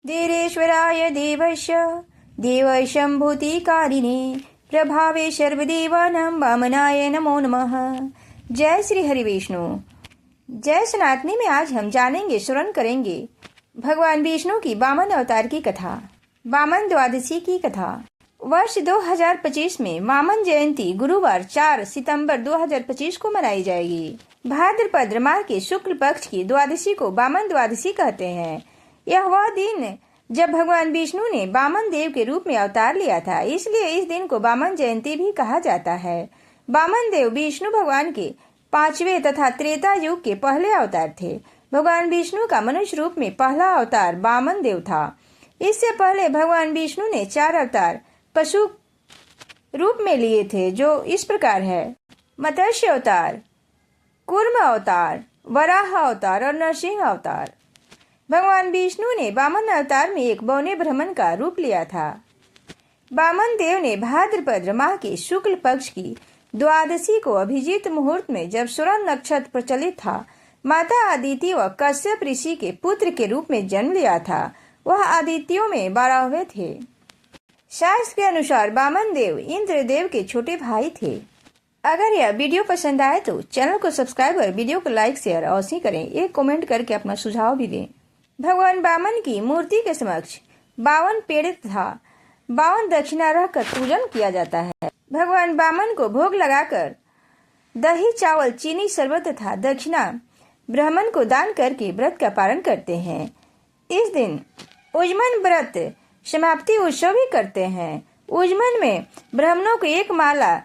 धीरेश्वराय देवस्य देवशंभूतिकारिणे प्रभावे सर्वदेवानां वामनाय नमो नमः। जय श्री हरि विष्णु। जय सनातनी में आज हम जानेंगे, श्रवण करेंगे भगवान विष्णु की वामन अवतार की कथा, वामन द्वादशी की कथा। वर्ष 2025 में वामन जयंती गुरुवार 4 सितंबर 2025 को मनाई जाएगी। भाद्रपद माह के शुक्ल पक्ष की द्वादशी को वामन द्वादशी कहते हैं। यह वह दिन जब भगवान विष्णु ने वामन देव के रूप में अवतार लिया था, इसलिए इस दिन को वामन जयंती भी कहा जाता है। वामन देव विष्णु भगवान के 5वें तथा त्रेता युग के पहले अवतार थे। भगवान विष्णु का मनुष्य रूप में पहला अवतार वामन देव था। इससे पहले भगवान विष्णु ने 4 अवतार पशु रूप में लिए थे, जो इस प्रकार है: मत्स्य अवतार, कूर्म अवतार, वराह अवतार और नरसिंह अवतार। भगवान विष्णु ने वामन अवतार में एक बौने ब्राह्मण का रूप लिया था। वामन देव ने भाद्रपद माह के शुक्ल पक्ष की द्वादशी को अभिजीत मुहूर्त में, जब स्वर्ण नक्षत्र प्रचलित था, माता अदिति व कश्यप ऋषि के पुत्र के रूप में जन्म लिया था। वह आदित्यों में 12वें थे। शास्त्र के अनुसार वामन देव इंद्र देव के छोटे भाई थे। अगर यह वीडियो पसंद आए तो चैनल को सब्सक्राइब और वीडियो को लाइक शेयर अवश्य करें। एक कमेंट करके अपना सुझाव भी दें। भगवान वामन की मूर्ति के समक्ष 52 पेड़ तथा 52 दक्षिणा रखकर पूजन किया जाता है। भगवान वामन को भोग लगाकर दही, चावल, चीनी, शरबत तथा दक्षिणा ब्राह्मण को दान करके व्रत का पालन करते हैं। इस दिन उजमन व्रत समाप्ति उत्सव भी करते हैं। उजमन में ब्राह्मणों को एक माला,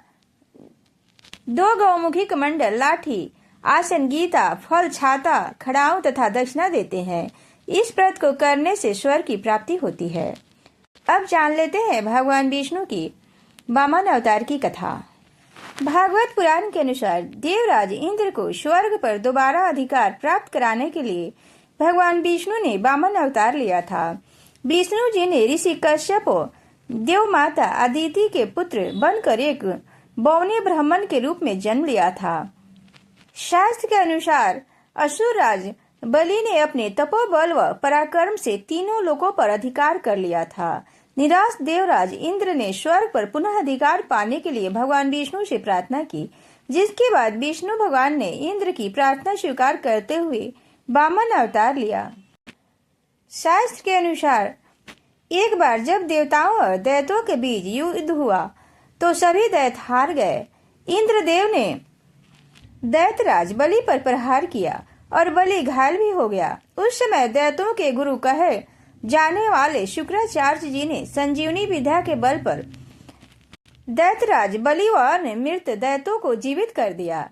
2 गौमुखी कमंडल, लाठी, आसन, गीता, फल, छाता, खड़ाऊ तथा दक्षिणा देते हैं। इस व्रत को करने से स्वर्ग की प्राप्ति होती है। अब जान लेते हैं भगवान विष्णु की वामन अवतार की कथा। भागवत पुराण के अनुसार देवराज इंद्र को स्वर्ग पर दोबारा अधिकार प्राप्त कराने के लिए भगवान विष्णु ने वामन अवतार लिया था। विष्णु जी ने ऋषि कश्यप देव माता अदिति के पुत्र बनकर एक बौने ब्राह्मण के रूप में जन्म लिया था। शास्त्र के अनुसार असुर राज बलि ने अपने तपोबल व पराक्रम से तीनों लोकों पर अधिकार कर लिया था। निराश देवराज इंद्र ने स्वर्ग पर पुनः अधिकार पाने के लिए भगवान विष्णु से प्रार्थना की, जिसके बाद विष्णु भगवान ने इंद्र की प्रार्थना स्वीकार करते हुए वामन अवतार लिया। शास्त्र के अनुसार एक बार जब देवताओं और दैत्यों के बीच युद्ध हुआ तो सभी दैत्य हार गए। इंद्रदेव ने दैत्यराज बलि पर प्रहार किया और बलि घायल भी हो गया। उस समय दैत्यों के गुरु कहे जाने वाले शुक्राचार्य जी ने संजीवनी विद्या के बल पर दैत्यराज बलि व अन्य मृत दैत्यों को जीवित कर दिया।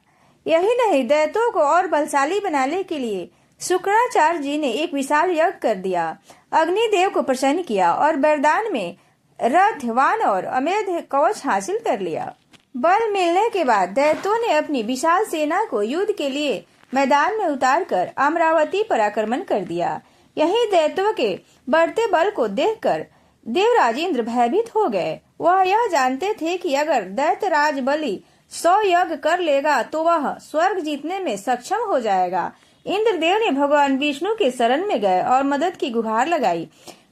यही नहीं, दैत्यों को और बलशाली बनाने के लिए शुक्राचार्य जी ने एक विशाल यज्ञ कर दिया। अग्निदेव को प्रसन्न किया और वरदान में रथ, वान और अमेध कवच हासिल कर लिया। बल मिलने के बाद दैत्यों ने अपनी विशाल सेना को युद्ध के लिए मैदान में उतारकर अमरावती पर आक्रमण कर दिया। यही दैत्यों के बढ़ते बल को देखकर देवराज इंद्र भयभीत हो गए। वह यह जानते थे कि अगर दैत्यराज बलि 100 यज्ञ कर लेगा तो वह स्वर्ग जीतने में सक्षम हो जाएगा। इंद्रदेव ने भगवान विष्णु के शरण में गए और मदद की गुहार लगाई।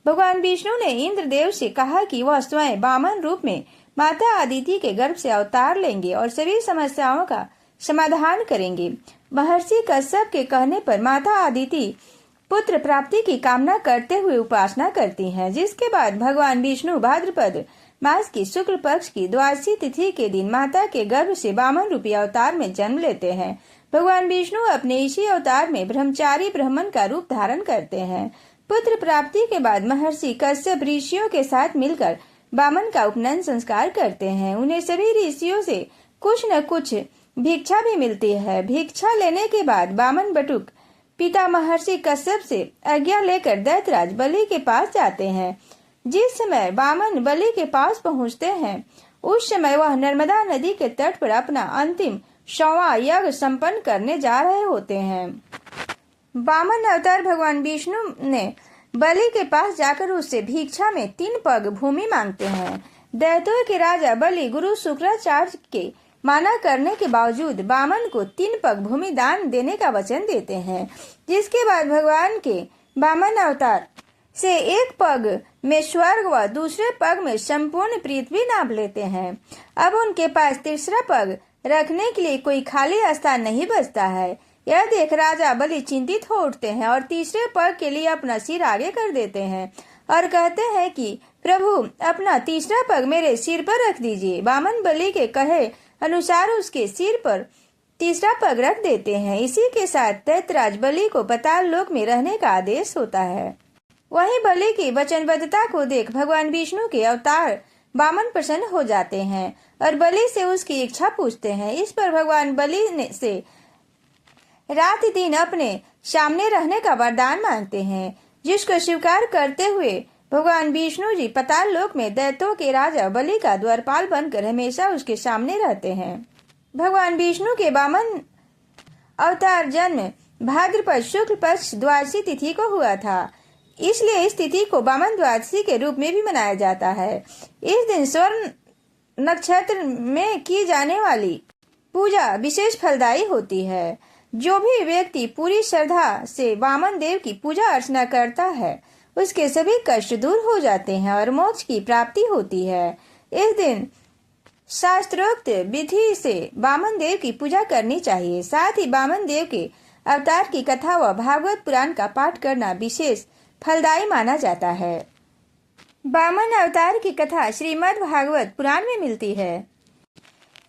भगवान विष्णु ने इंद्रदेव से कहा कि वह स्वयं वामन रूप में माता अदिति के गर्भ से अवतार लेंगे और सभी समस्याओं का समाधान करेंगे। महर्षि कश्यप के कहने पर माता अदिति पुत्र प्राप्ति की कामना करते हुए उपासना करती हैं, जिसके बाद भगवान विष्णु भाद्रपद मास की शुक्ल पक्ष की द्वादशी तिथि के दिन माता के गर्भ से वामन रूपी अवतार में जन्म लेते हैं। भगवान विष्णु अपने इसी अवतार में ब्रह्मचारी ब्राह्मण का रूप धारण करते हैं। पुत्र प्राप्ति के बाद महर्षि कश्यप ऋषियों के साथ मिलकर वामन का उपनयन संस्कार करते हैं। उन्हें सभी ऋषियों से कुछ न कुछ भिक्षा भी मिलती है। भिक्षा लेने के बाद वामन बटुक पिता महर्षि कश्यप से आज्ञा लेकर दैत्यराज बलि के पास जाते हैं। जिस समय वामन बलि के पास पहुंचते हैं, उस समय वह नर्मदा नदी के तट पर अपना अंतिम 100वां यज्ञ संपन्न करने जा रहे होते हैं। वामन अवतार भगवान विष्णु ने बलि के पास जाकर उससे भिक्षा में 3 पग भूमि मांगते हैं। दैत्यों के राजा बलि गुरु शुक्राचार्य के माना करने के बावजूद वामन को 3 पग भूमि दान देने का वचन देते हैं, जिसके बाद भगवान के वामन अवतार से एक पग में स्वर्ग व दूसरे पग में संपूर्ण पृथ्वी नाप लेते हैं। अब उनके पास तीसरा पग रखने के लिए कोई खाली स्थान नहीं बचता है। यह देख राजा बलि चिंतित हो उठते हैं और तीसरे पग के लिए अपना सिर आगे कर देते हैं और कहते हैं कि प्रभु, अपना तीसरा पग मेरे सिर पर रख दीजिए। वामन बलि के कहे अनुसार उसके सिर पर तीसरा पग रख देते हैं। इसी के साथ दैत्यराज बलि को पाताल लोक में रहने का आदेश होता है। वहीं बलि की वचनबद्धता को देख भगवान विष्णु के अवतार वामन प्रसन्न हो जाते हैं और बलि से उसकी इच्छा पूछते हैं। इस पर भगवान बलि से रात दिन अपने सामने रहने का वरदान मांगते हैं, जिसको स्वीकार करते हुए भगवान विष्णु जी पाताल लोक में दैत्यों के राजा बलि का द्वारपाल बनकर हमेशा उसके सामने रहते हैं। भगवान विष्णु के वामन अवतार जन्म भाद्रपद शुक्ल पक्ष द्वादशी तिथि को हुआ था, इसलिए इस तिथि को वामन द्वादशी के रूप में भी मनाया जाता है। इस दिन स्वर्ण नक्षत्र में की जाने वाली पूजा विशेष फलदायी होती है। जो भी व्यक्ति पूरी श्रद्धा से वामन देव की पूजा अर्चना करता है, उसके सभी कष्ट दूर हो जाते हैं और मोक्ष की प्राप्ति होती है। इस दिन शास्त्रोक्त विधि से वामन देव की पूजा करनी चाहिए। साथ ही वामन देव के अवतार की कथा व भागवत पुराण का पाठ करना विशेष फलदायी माना जाता है। वामन अवतार की कथा श्रीमद् भागवत पुराण में मिलती है।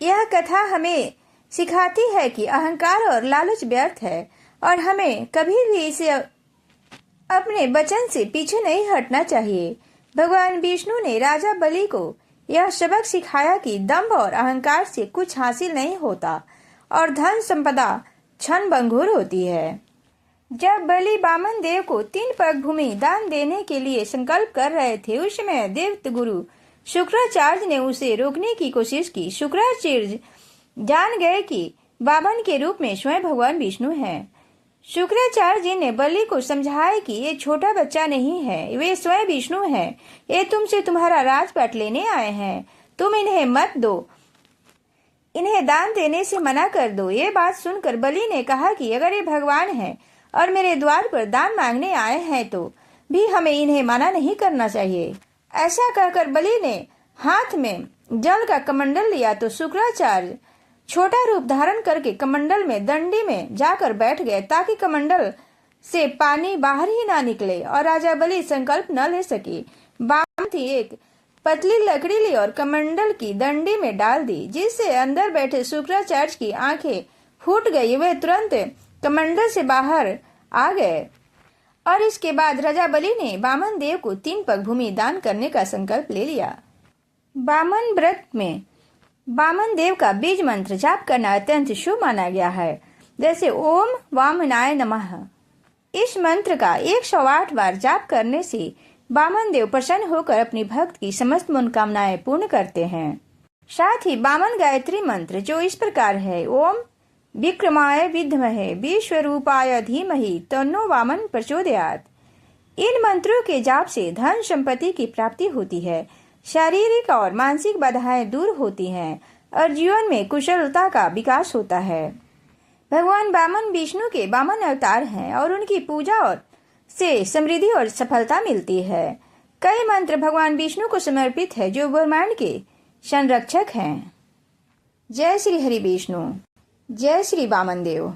यह कथा हमें सिखाती है कि अहंकार और लालच व्यर्थ है और हमें कभी भी इसे अपने वचन से पीछे नहीं हटना चाहिए। भगवान विष्णु ने राजा बलि को यह सबक सिखाया कि दंभ और अहंकार से कुछ हासिल नहीं होता और धन संपदा क्षण भंगुर होती है। जब बलि वामन देव को 3 पग भूमि दान देने के लिए संकल्प कर रहे थे, उस समय देवत गुरु शुक्राचार्य ने उसे रोकने की कोशिश की। शुक्राचार्य जान गए कि वामन के रूप में स्वयं भगवान विष्णु हैं। शुक्राचार्य जी ने बलि को समझाया कि ये छोटा बच्चा नहीं है, वे स्वयं विष्णु हैं। ये तुमसे तुम्हारा राजपाट लेने आए हैं, तुम इन्हें मत दो, इन्हें दान देने से मना कर दो। ये बात सुनकर बलि ने कहा कि अगर ये भगवान हैं और मेरे द्वार पर दान मांगने आए हैं तो भी हमें इन्हें मना नहीं करना चाहिए। ऐसा कहकर बलि ने हाथ में जल का कमंडल लिया तो शुक्राचार्य छोटा रूप धारण करके कमंडल में दंडी में जाकर बैठ गए, ताकि कमंडल से पानी बाहर ही ना निकले और राजा बलि संकल्प न ले सके। वामन थी एक पतली लकड़ी ली और कमंडल की दंडी में डाल दी, जिससे अंदर बैठे शुक्राचार्य की आंखें फूट गई। वे तुरंत कमंडल से बाहर आ गए और इसके बाद राजा बलि ने वामन देव को 3 पग भूमि दान करने का संकल्प ले लिया। वामन व्रत में वामन देव का बीज मंत्र जाप करना अत्यंत शुभ माना गया है, जैसे ओम वामनाय नमः। इस मंत्र का 108 बार जाप करने से वामन देव प्रसन्न होकर अपनी भक्त की समस्त मनोकामनाएं पूर्ण करते हैं। साथ ही वामन गायत्री मंत्र जो इस प्रकार है, ओम विक्रमाय विद्महे विश्वरूपाय धीमहि तन्नो वामन प्रचोदयात्। इन मंत्रों के जाप से धन संपत्ति की प्राप्ति होती है, शारीरिक और मानसिक बाधाएं दूर होती हैं और जीवन में कुशलता का विकास होता है। भगवान वामन विष्णु के वामन अवतार हैं और उनकी पूजा और से समृद्धि और सफलता मिलती है। कई मंत्र भगवान विष्णु को समर्पित है जो ब्रह्मांड के संरक्षक हैं। जय श्री हरि विष्णु, जय श्री वामन देव।